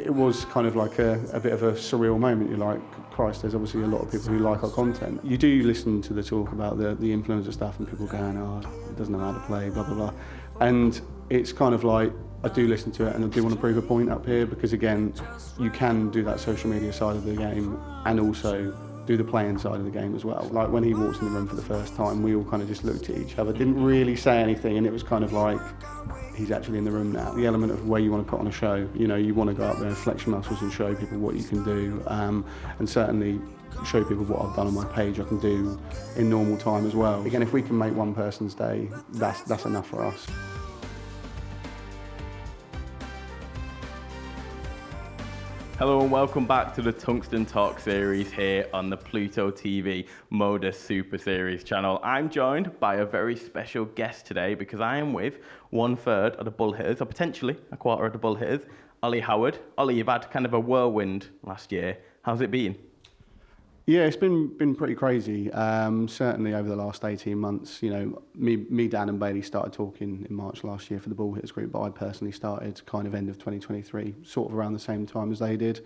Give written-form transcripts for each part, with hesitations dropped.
it was kind of like a bit of a surreal moment. You're like, Christ, there's obviously a lot of people who like our content. You do listen to the talk about the influencer stuff and people going, oh, it doesn't know how to play, blah, blah, blah. And it's kind of like, I do listen to it and I do want to prove a point up here because, again, you can do that social media side of the game and also do the playing side of the game as well. Like when he walked in the room for the first time, we all kind of just looked at each other, didn't really say anything, and it was kind of like, he's actually in the room now. The element of where you want to put on a show, you know, you want to go up there and flex your muscles and show people what you can do, and certainly show people what I've done on my page I can do in normal time as well. Again, if we can make one person's day, that's enough for us. Hello and welcome back to the Tungsten Talk series here on the Pluto TV MODUS Super Series channel. I'm joined by a very special guest today because I am with 1/3 of the bull hitters, or potentially a quarter of the bull hitters, Ollie Howard. Ollie, you've had kind of a whirlwind last year. How's it been? Yeah, it's been pretty crazy. Certainly over the last 18 months, you know, me, Dan and Bailey started talking in March last year for the Ball Hitters group, but I personally started kind of end of 2023, sort of around the same time as they did.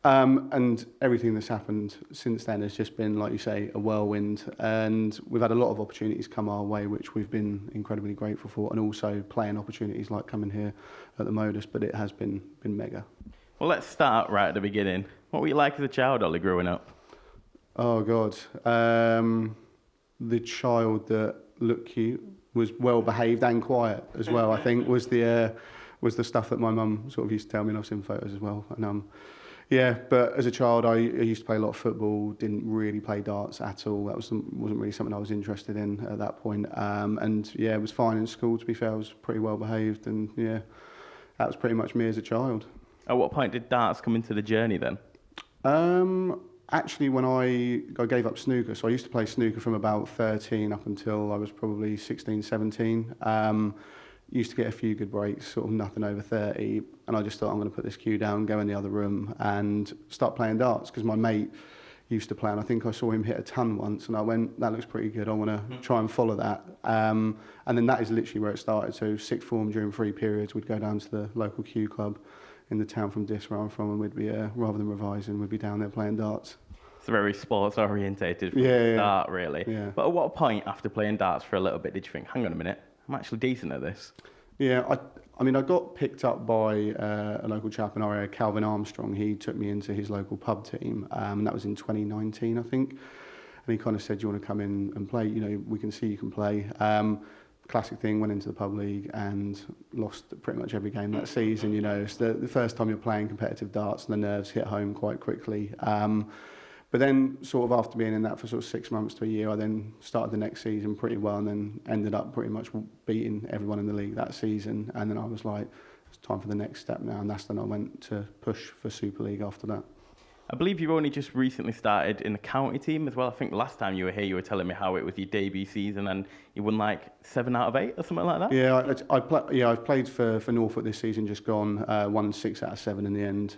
And everything that's happened since then has just been, like you say, a whirlwind. And we've had a lot of opportunities come our way, which we've been incredibly grateful for, and also playing opportunities like coming here at the Modus, but it has been mega. Well, let's start right at the beginning. What were you like as a child, Ollie, growing up? Oh God, the child that looked cute, was well behaved and quiet as well. I think was the stuff that my mum sort of used to tell me, and I've seen photos as well. And yeah, but as a child, I used to play a lot of football. Didn't really play darts at all. That wasn't really something I was interested in at that point. And yeah, it was fine in school. To be fair, I was pretty well behaved, and yeah, that was pretty much me as a child. At what point did darts come into the journey then? Actually, when I gave up snooker, so I used to play snooker from about 13 up until I was probably 16, 17. Used to get a few good breaks, sort of nothing over 30, and I just thought I'm going to put this cue down, go in the other room and start playing darts, because my mate used to play, and I think I saw him hit a ton once, and I went, that looks pretty good, I want to try and follow that. And then that is literally where it started. So sixth form, during free periods, we'd go down to the local Q club in the town from Dis, where I'm from, and we'd be, rather than revising, we'd be down there playing darts. It's very sports orientated from the start, really. Yeah. But at what point, after playing darts for a little bit, did you think, hang on a minute, I'm actually decent at this? Yeah, I mean, I got picked up by a local chap in our area, Calvin Armstrong. He took me into his local pub team, and that was in 2019, I think. And he kind of said, do you want to come in and play? You know, we can see you can play. Classic thing, went into the pub league and lost pretty much every game that season. You know, it's the first time you're playing competitive darts, and the nerves hit home quite quickly. But then, sort of after being in that for sort of 6 months to a year, I then started the next season pretty well, and then ended up pretty much beating everyone in the league that season. And then I was like, it's time for the next step now, and that's when I went to push for Super League after that. I believe you've only just recently started in the county team as well. I think last time you were here, you were telling me how it was your debut season, and you won like 7 out of 8 or something like that. Yeah, I've played for Norfolk this season, just gone, won 6 out of 7 in the end.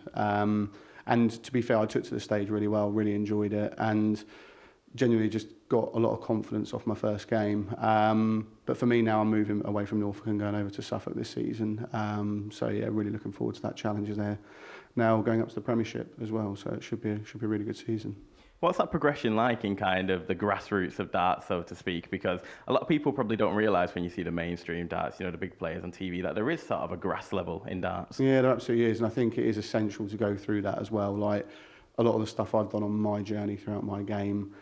And to be fair, I took to the stage really well, really enjoyed it, and genuinely just got a lot of confidence off my first game. But for me now, I'm moving away from Norfolk and going over to Suffolk this season. So yeah, really looking forward to that challenge there. Now going up to the Premiership as well, so it should be a really good season. What's that progression like in kind of the grassroots of darts, so to speak? Because a lot of people probably don't realise when you see the mainstream darts, you know, the big players on TV, that there is sort of a grass level in darts. Yeah, there absolutely is, and I think it is essential to go through that as well. Like a lot of the stuff I've done on my journey throughout my game,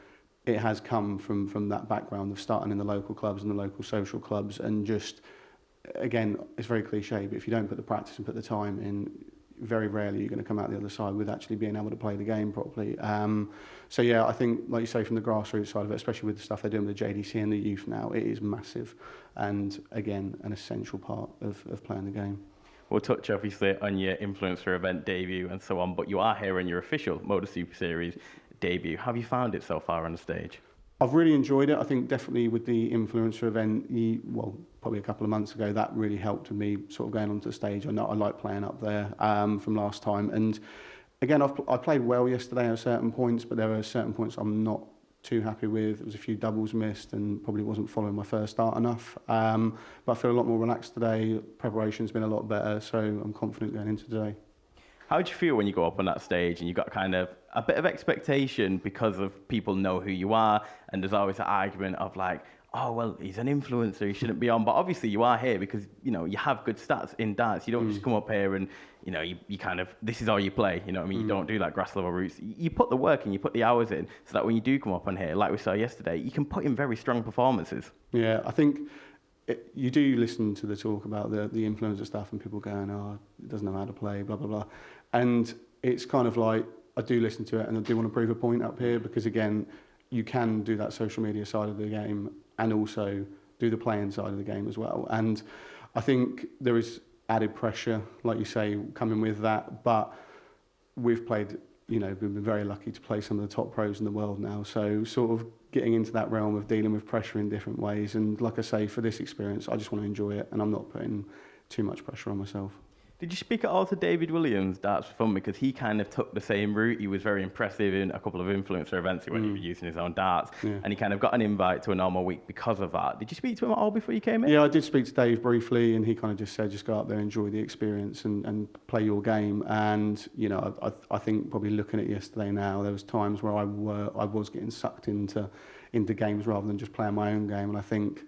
it has come from that background of starting in the local clubs and the local social clubs, and just, again, it's very cliche, but if you don't put the practice and put the time in, very rarely you're going to come out the other side with actually being able to play the game properly. So yeah, I think, like you say, from the grassroots side of it, especially with the stuff they're doing with the JDC and the youth now, it is massive, and again, an essential part of playing the game. We'll touch obviously on your influencer event debut and so on, but you are here in your official MODUS Super Series debut. How have you found it so far on the stage? I've really enjoyed it. I think definitely with the influencer event, probably a couple of months ago, that really helped with me sort of going onto the stage. I know I like playing up there from last time. And again, I played well yesterday at certain points, but there are certain points I'm not too happy with. There was a few doubles missed and probably wasn't following my first start enough. But I feel a lot more relaxed today. Preparation's been a lot better, so I'm confident going into today. How do you feel when you go up on that stage and you've got kind of a bit of expectation because of people know who you are, and there's always an argument of like, oh, well, he's an influencer, he shouldn't be on. But obviously you are here because, you have good stats in dance. You don't just come up here and, you kind of, this is all you play. You know what I mean? You don't do like grass level roots. You put the work and you put the hours in so that when you do come up on here, like we saw yesterday, you can put in very strong performances. Yeah, I think you do listen to the talk about the influencer stuff and people going, oh, it doesn't know how to play, blah, blah, blah. And it's kind of like, I do listen to it and I do want to prove a point up here because, again, you can do that social media side of the game and also do the playing side of the game as well. And I think there is added pressure, like you say, coming with that. But we've played, we've been very lucky to play some of the top pros in the world now. So sort of getting into that realm of dealing with pressure in different ways. And like I say, for this experience, I just want to enjoy it and I'm not putting too much pressure on myself. Did you speak at all to David Williams, Darts for Fun? Because he kind of took the same route. He was very impressive in a couple of influencer events. He went using his own darts. Yeah. And he kind of got an invite to a normal week because of that. Did you speak to him at all before you came in? Yeah, I did speak to Dave briefly, and he kind of just said, just go up there, enjoy the experience and play your game. And, I think probably looking at yesterday now, there was times where I was getting sucked into games rather than just playing my own game. And I think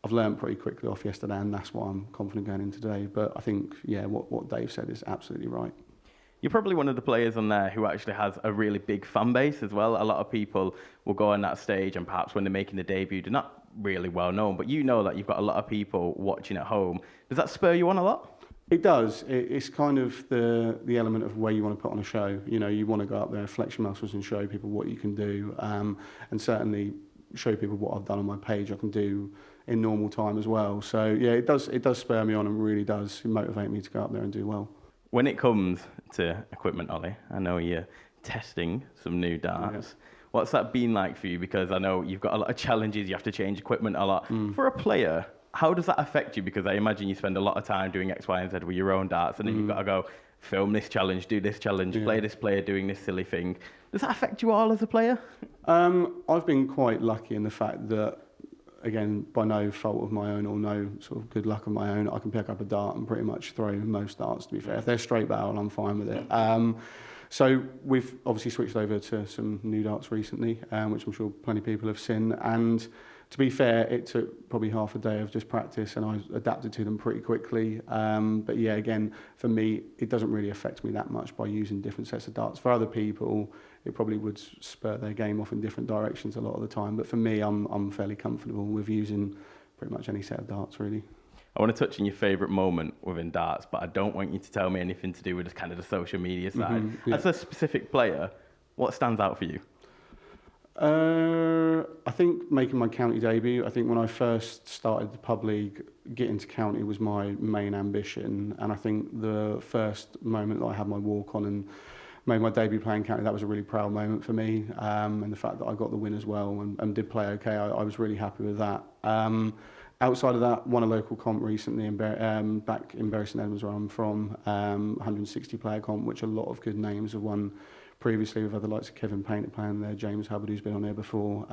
I've learned pretty quickly off yesterday, and that's why I'm confident going in today. But I think, what Dave said is absolutely right. You're probably one of the players on there who actually has a really big fan base as well. A lot of people will go on that stage, and perhaps when they're making the debut, they're not really well known, but you know that you've got a lot of people watching at home. Does that spur you on a lot? It does. It's kind of the element of where you want to put on a show. You want to go up there, flex your muscles and show people what you can do, and certainly show people what I've done on my page I can do in normal time as well. So yeah, it does spur me on and really does motivate me to go up there and do well. When it comes to equipment, Ollie, I know you're testing some new darts. Yeah. What's that been like for you? Because I know you've got a lot of challenges, you have to change equipment a lot. For a player, how does that affect you? Because I imagine you spend a lot of time doing X, Y, and Z with your own darts, and then you've got to go film this challenge, do this challenge, play this player doing this silly thing. Does that affect you all as a player? I've been quite lucky in the fact that, again, by no fault of my own or no sort of good luck of my own, I can pick up a dart and pretty much throw most darts, to be fair. If they're straight barrel, I'm fine with it. So we've obviously switched over to some new darts recently, which I'm sure plenty of people have seen. And to be fair, it took probably half a day of just practice and I adapted to them pretty quickly. But yeah, again, for me, it doesn't really affect me that much by using different sets of darts. For other people, it probably would spur their game off in different directions a lot of the time. But for me, I'm fairly comfortable with using pretty much any set of darts, really. I want to touch on your favourite moment within darts, but I don't want you to tell me anything to do with just kind of the social media side. As a specific player, what stands out for you? I think making my county debut. I think when I first started the pub league, getting to county was my main ambition. And I think the first moment that I had my walk on and made my debut playing county, that was a really proud moment for me. And the fact that I got the win as well and did play okay, I was really happy with that. Outside of that, won a local comp recently back in Bury St Edmunds, where I'm from, 160 player comp, which a lot of good names have won previously, with other likes of Kevin Painter playing there, James Hubbard, who's been on there before.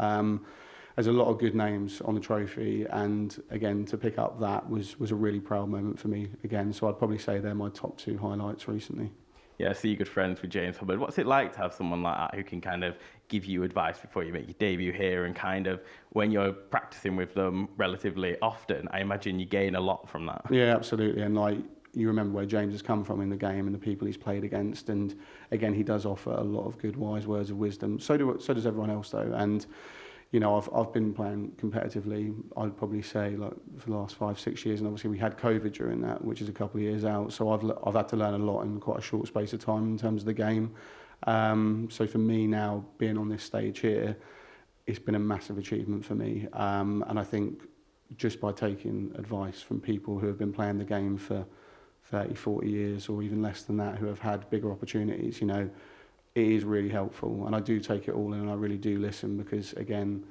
There's a lot of good names on the trophy, and again, to pick up that was a really proud moment for me again. So I'd probably say they're my top two highlights recently. Yeah, I see you're good friends with James Hubbard. What's it like to have someone like that who can kind of give you advice before you make your debut here, and kind of when you're practicing with them relatively often, I imagine you gain a lot from that? Yeah, absolutely. And like, you remember where James has come from in the game and the people he's played against, and again, he does offer a lot of good wise words of wisdom. So does everyone else though. And I've been playing competitively, I'd probably say, like for the last 5-6 years, and obviously we had COVID during that, which is a couple of years out. So I've had to learn a lot in quite a short space of time in terms of the game. So for me now, being on this stage here, it's been a massive achievement for me. And I think just by taking advice from people who have been playing the game for 30, 40 years, or even less than that, who have had bigger opportunities, it is really helpful, and I do take it all in and I really do listen, because again,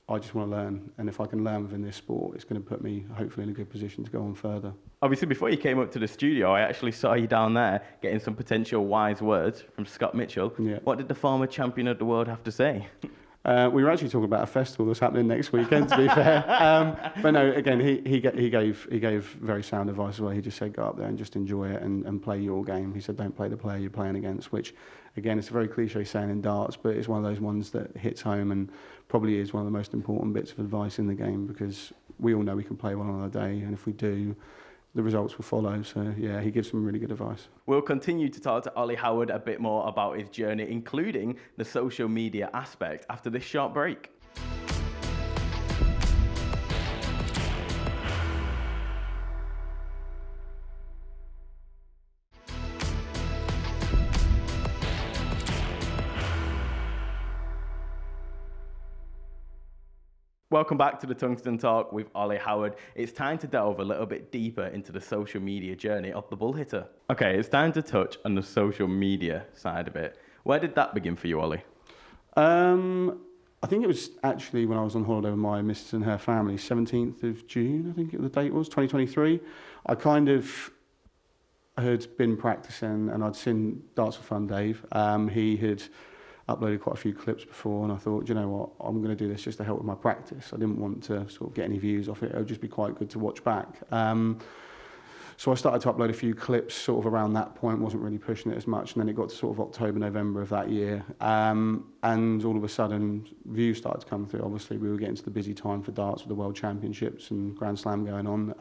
I just want to learn, and if I can learn within this sport, it's going to put me hopefully in a good position to go on further. Obviously, before you came up to the studio, I actually saw you down there getting some potential wise words from Scott Mitchell. Yeah. What did the former champion of the world have to say? We were actually talking about a festival that's happening next weekend, to be fair. But no, again, he gave very sound advice as well. He just said, go up there and just enjoy it and play your game. He said, don't play the player you're playing against, which, again, it's a very cliche saying in darts, but it's one of those ones that hits home and probably is one of the most important bits of advice in the game, because we all know we can play well on our day, and if we do, the results will follow. So yeah, he gives some really good advice. We'll continue to talk to Ollie Howard a bit more about his journey, including the social media aspect, after this short break. Welcome back to the Tungsten Talk with Ollie Howard. It's time to delve a little bit deeper into the social media journey of the bull hitter. Okay, it's time to touch on the social media side of it. Where did that begin for you, Ollie? I think it was actually when I was on holiday with my missus and her family, 17th of June, I think the date was, 2023. I kind of had been practicing and I'd seen Darts for Fun Dave. He had uploaded quite a few clips before, and I thought, you know what, I'm going to do this just to help with my practice. I didn't want to sort of get any views off it. It would just be quite good to watch back. So I started to upload a few clips sort of around that point, wasn't really pushing it as much, and then it got to sort of October, November of that year, and all of a sudden views started to come through. Obviously we were getting to the busy time for darts with the World Championships and Grand Slam going on,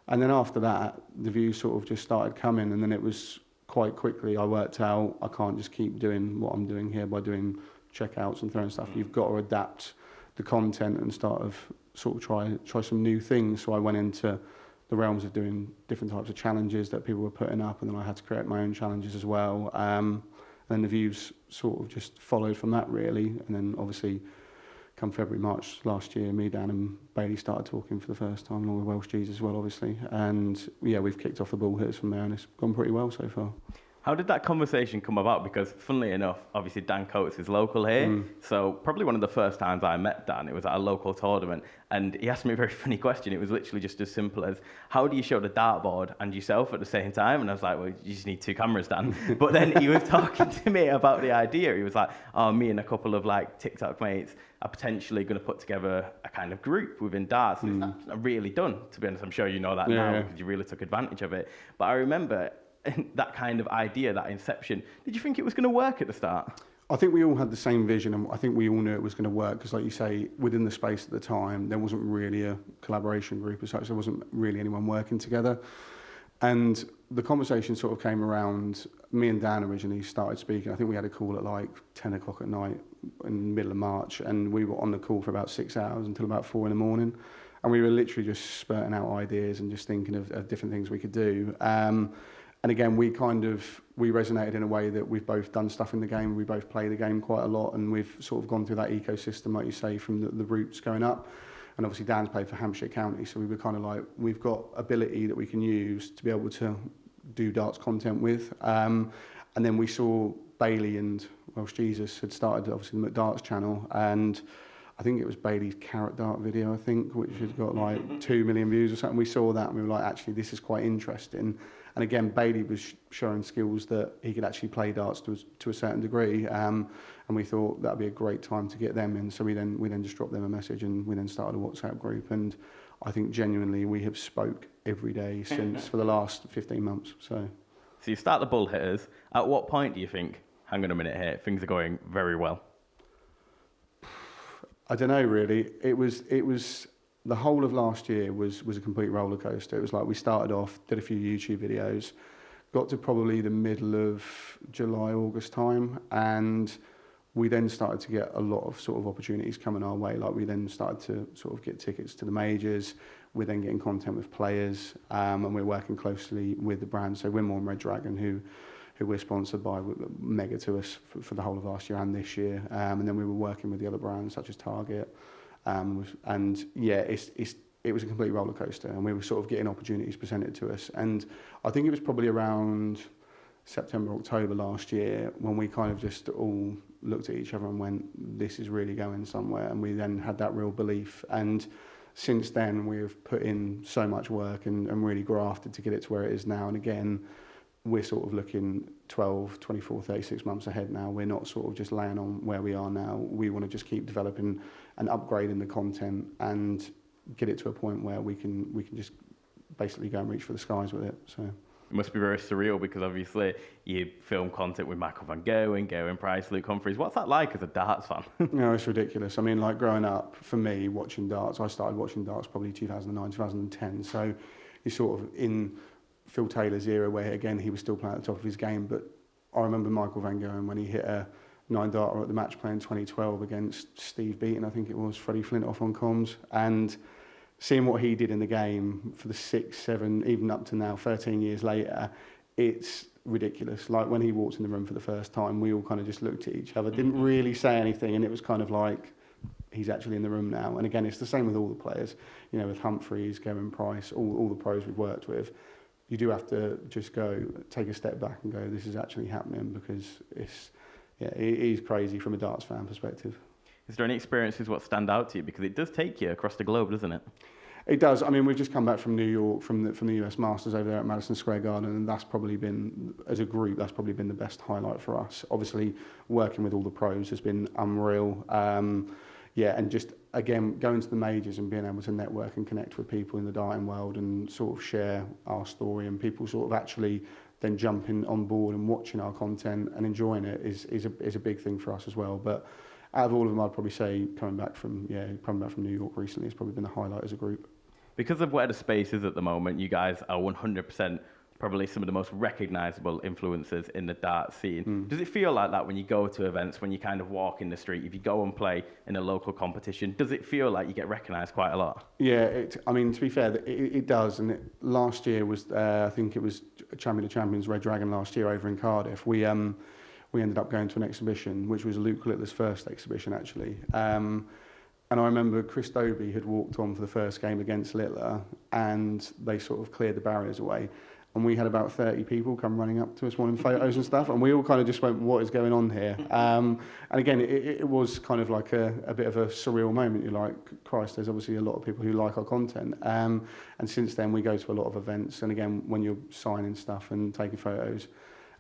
and then after that the views sort of just started coming, and then it was quite quickly I worked out I can't just keep doing what I'm doing here by doing checkouts and throwing stuff. You've got to adapt the content and sort of try some new things. So I went into the realms of doing different types of challenges that people were putting up, and then I had to create my own challenges as well. And then the views sort of just followed from that really. And then obviously come February, March last year, me, Dan and Bailey started talking for the first time, along with Welsh G's as well, obviously. And yeah, we've kicked off the ball hitters from there, and it's gone pretty well so far. How did that conversation come about? Because funnily enough, obviously Dan Coates is local here. So probably one of the first times I met Dan, it was at a local tournament. And he asked me a very funny question. It was literally just as simple as, how do you show the dartboard and yourself at the same time? And I was like, well, you just need two cameras, Dan. But then he was talking to me about the idea. He was like, oh, me and a couple of like TikTok mates are potentially going to put together a kind of group within darts. And it's not really done, to be honest. I'm sure you know that now because you really took advantage of it. But I remember that kind of idea, that inception. Did you think it was going to work at the start? I think we all had the same vision, and I think we all knew it was going to work, because like you say, within the space at the time, there wasn't really a collaboration group as such. There wasn't really anyone working together. And the conversation sort of came around, me and Dan originally started speaking. I think we had a call at like 10 o'clock at night in the middle of March, and we were on the call for about 6 hours until about 4 in the morning. And we were literally just spurting out ideas and just thinking of different things we could do. And again, we resonated in a way that we've both done stuff in the game. We both play the game quite a lot, and we've sort of gone through that ecosystem, like you say, from the roots going up. And obviously Dan's played for Hampshire County, so we were kind of like, we've got ability that we can use to be able to do darts content with. And then we saw Bailey and Welsh Jesus had started obviously the McDarts channel, and I think it was Bailey's carrot dart video, I think, which had got like 2 million views or something. We saw that and we were like, actually, this is quite interesting. And again, Bailey was showing skills that he could actually play darts to a certain degree. And we thought that'd be a great time to get them in. So we then just dropped them a message, and we then started a WhatsApp group. And I think genuinely we have spoke every day since for the last 15 months. So you start the bull hitters. At what point do you think, hang on a minute here, things are going very well? I don't know really. It was the whole of last year was a complete roller coaster. It was like we started off, did a few YouTube videos, got to probably the middle of July, August time, and we then started to get a lot of sort of opportunities coming our way. Like we then started to sort of get tickets to the majors. We're then getting content with players, and we're working closely with the brands. So Winmore and Red Dragon, who we're sponsored by, mega to us for the whole of last year and this year. And then we were working with the other brands such as Target. And yeah, it was a complete roller coaster, and we were sort of getting opportunities presented to us. And I think it was probably around September, October last year when we kind of just all looked at each other and went, this is really going somewhere. And we then had that real belief. And since then, we've put in so much work and really grafted to get it to where it is now. And again, we're sort of looking 12, 24, 36 months ahead now. We're not sort of just laying on where we are now. We want to just keep developing and upgrading the content and get it to a point where we can just basically go and reach for the skies with it. So it must be very surreal because obviously you film content with Michael van Gerwen, Gerwen Price, Luke Humphries. What's that like as a darts fan? No, it's ridiculous. I mean, like growing up, for me, watching darts, I started watching darts probably 2009, 2010. So you're sort of in Phil Taylor's era where, again, he was still playing at the top of his game. But I remember Michael van Gerwen when he hit a 9-darter at the match play in 2012 against Steve Beaton, I think it was, Freddie Flintoff on comms. And seeing what he did in the game for the 6, 7, even up to now, 13 years later, it's ridiculous. Like when he walked in the room for the first time, we all kind of just looked at each other, didn't really say anything, and it was kind of like, he's actually in the room now. And again, it's the same with all the players, you know, with Humphries, Gerwen Price, all the pros we've worked with. You do have to just take a step back and go, this is actually happening, because it is crazy from a darts fan perspective. Is there any experiences what stand out to you? Because it does take you across the globe, doesn't it? It does. I mean, we've just come back from New York, from the US Masters over there at Madison Square Garden, and that's probably been, as a group, that's probably been the best highlight for us. Obviously, working with all the pros has been unreal. And just, again, going to the majors and being able to network and connect with people in the darting world and sort of share our story, and people sort of actually then jumping on board and watching our content and enjoying it is a big thing for us as well. But out of all of them, I'd probably say coming back from New York recently has probably been the highlight as a group. Because of where the space is at the moment, you guys are 100% probably some of the most recognisable influencers in the dart scene. Does it feel like that when you go to events, when you kind of walk in the street, if you go and play in a local competition, does it feel like you get recognised quite a lot? Yeah, I mean, to be fair, it does. And last year was, I think it was Champion of Champions, Red Dragon last year over in Cardiff. We ended up going to an exhibition, which was Luke Littler's first exhibition, actually. And I remember Chris Dobie had walked on for the first game against Littler, and they sort of cleared the barriers away. And we had about 30 people come running up to us wanting photos and stuff, and we all kind of just went, what is going on here? And again, it was kind of like a bit of a surreal moment. You're like, Christ, there's obviously a lot of people who like our content. And since then, we go to a lot of events. And again, when you're signing stuff and taking photos,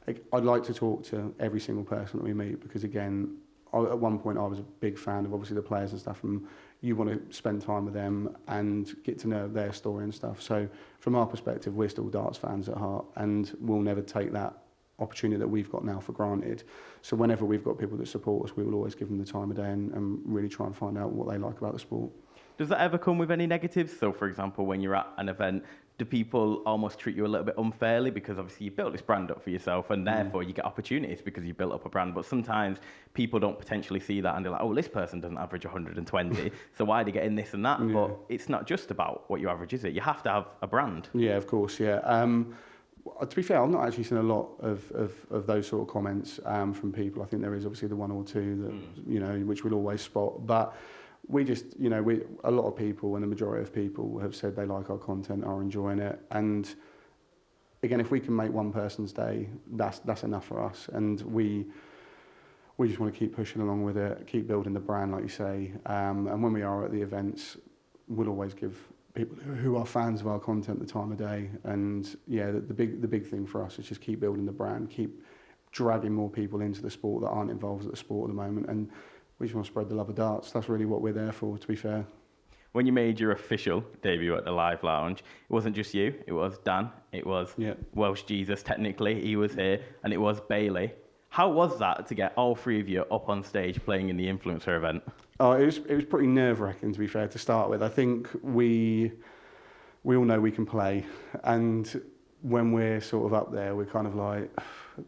I'd like to talk to every single person that we meet, because again, at one point I was a big fan of obviously the players and stuff, and you want to spend time with them and get to know their story and stuff. So from our perspective, we're still darts fans at heart, and we'll never take that opportunity that we've got now for granted. So whenever we've got people that support us, we will always give them the time of day and really try and find out what they like about the sport. Does that ever come with any negatives? So, for example, when you're at an event, do people almost treat you a little bit unfairly because obviously you built this brand up for yourself, and therefore you get opportunities because you built up a brand, but sometimes people don't potentially see that and they're like, oh, this person doesn't average 120, so why are they getting this and that? Yeah. But it's not just about what you average, is it? You have to have a brand. Yeah, of course, yeah. To be fair, I've not actually seen a lot of those sort of comments from people. I think there is obviously the one or two that, which we'll always spot, but we just, a lot of people, and the majority of people have said they like our content, are enjoying it. And again, if we can make one person's day, that's enough for us. And we just want to keep pushing along with it, keep building the brand, like you say. And when we are at the events, we'll always give people who are fans of our content the time of day. And yeah, the big thing for us is just keep building the brand, keep dragging more people into the sport that aren't involved at the sport at the moment. And we just want to spread the love of darts. That's really what we're there for, to be fair. When you made your official debut at the Live Lounge, it wasn't just you, it was Dan, it was Welsh Jesus, technically, he was here, and it was Bailey. How was that to get all three of you up on stage playing in the influencer event? Oh, it was pretty nerve-wracking, to be fair, to start with. I think we all know we can play, and when we're sort of up there, we're kind of like,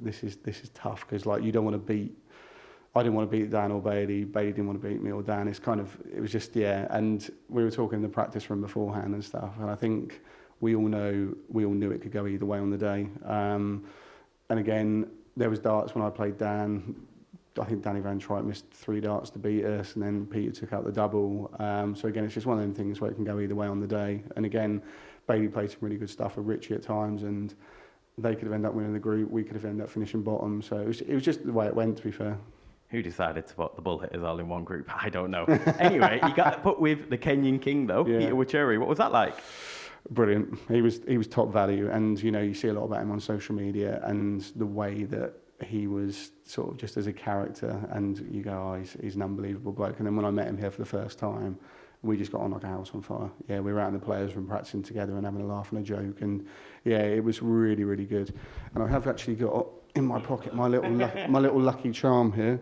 this is tough, because like you don't want to beat. I didn't want to beat Dan or Bailey. Bailey didn't want to beat me or Dan. It was just, and we were talking in the practice room beforehand and stuff. And I think we all knew it could go either way on the day. And again, there was darts when I played Dan. I think Danny Van Truyt missed 3 darts to beat us, and then Peter took out the double. So again, it's just one of them things where it can go either way on the day. And again, Bailey played some really good stuff with Richie at times, and they could have ended up winning the group. We could have ended up finishing bottom. So it was just the way it went, to be fair. Who decided to put the bull hitters all in one group? I don't know. Anyway, you got put with the Kenyan King, though, Peter Wacheri. What was that like? Brilliant. He was top value, and you see a lot about him on social media and the way that he was sort of just as a character, and you go, oh, he's an unbelievable bloke. And then when I met him here for the first time, we just got on like a house on fire. Yeah, we were out in the players' room practicing together and having a laugh and a joke, and yeah, it was really, really good. And I have actually got in my pocket my little lucky charm here.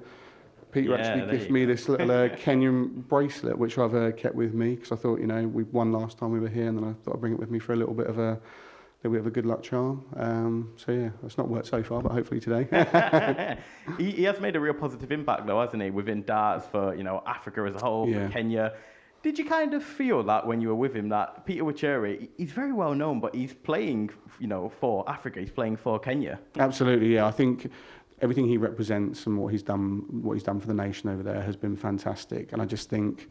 Peter actually gifted me this little Kenyan bracelet, which I've kept with me because I thought, we won last time we were here, and then I thought I'd bring it with me for a little bit of a good luck charm. So yeah, it's not worked so far, but hopefully today. He has made a real positive impact though, hasn't he, within darts for Africa as a whole, for Kenya. Did you kind of feel that when you were with him that Peter Wacheri, he's very well known, but he's playing, for Africa, he's playing for Kenya? Absolutely, yeah. I think everything he represents and what he's done for the nation over there has been fantastic. And I just think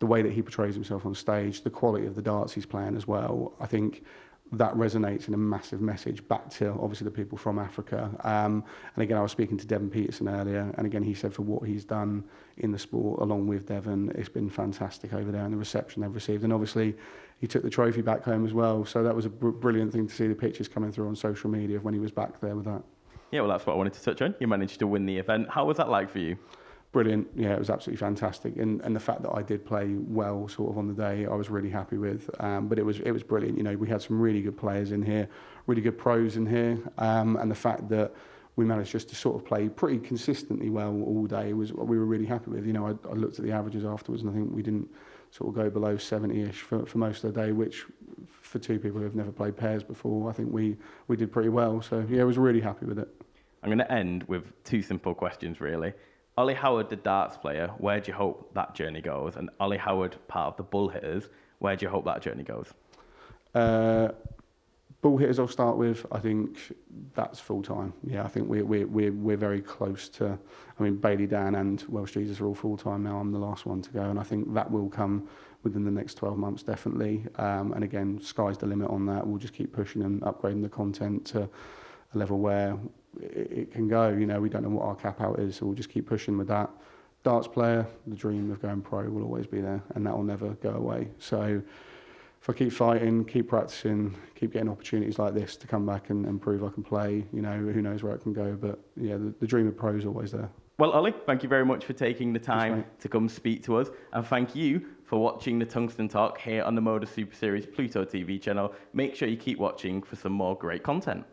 the way that he portrays himself on stage, the quality of the darts he's playing as well, I think that resonates in a massive message back to obviously the people from Africa. And again, I was speaking to Devon Peterson earlier, and again, he said for what he's done in the sport along with Devon, it's been fantastic over there and the reception they've received. And obviously, he took the trophy back home as well. So that was a brilliant thing to see the pictures coming through on social media of when he was back there with that. Yeah, well, that's what I wanted to touch on. You managed to win the event. How was that like for you? Brilliant. Yeah, it was absolutely fantastic. And the fact that I did play well sort of on the day, I was really happy with. But it was brilliant. We had some really good players in here, really good pros in here. And the fact that we managed just to sort of play pretty consistently well all day was what we were really happy with. I looked at the averages afterwards, and I think we didn't sort of go below 70-ish for most of the day, which for two people who have never played pairs before, I think we did pretty well. So yeah, I was really happy with it. I'm going to end with two simple questions, really. Ollie Howard, the darts player, where do you hope that journey goes? And Ollie Howard, part of the bull hitters, where do you hope that journey goes? Bull hitters I'll start with, I think that's full time. Yeah, I think we're very close to, Bailey, Dan and Welsh Jesus are all full time now. I'm the last one to go, and I think that will come within the next 12 months, definitely. And again, sky's the limit on that. We'll just keep pushing and upgrading the content to a level where it can go. We don't know what our cap out is, so we'll just keep pushing with that. Darts player, the dream of going pro will always be there, and that will never go away. So if I keep fighting, keep practicing, keep getting opportunities like this to come back and prove I can play, who knows where it can go. But yeah, the dream of pro is always there. Well, Ollie, thank you very much for taking the time to come speak to us. And thank you for watching the Tungsten Talk here on the MODUS Super Series Pluto TV channel. Make sure you keep watching for some more great content.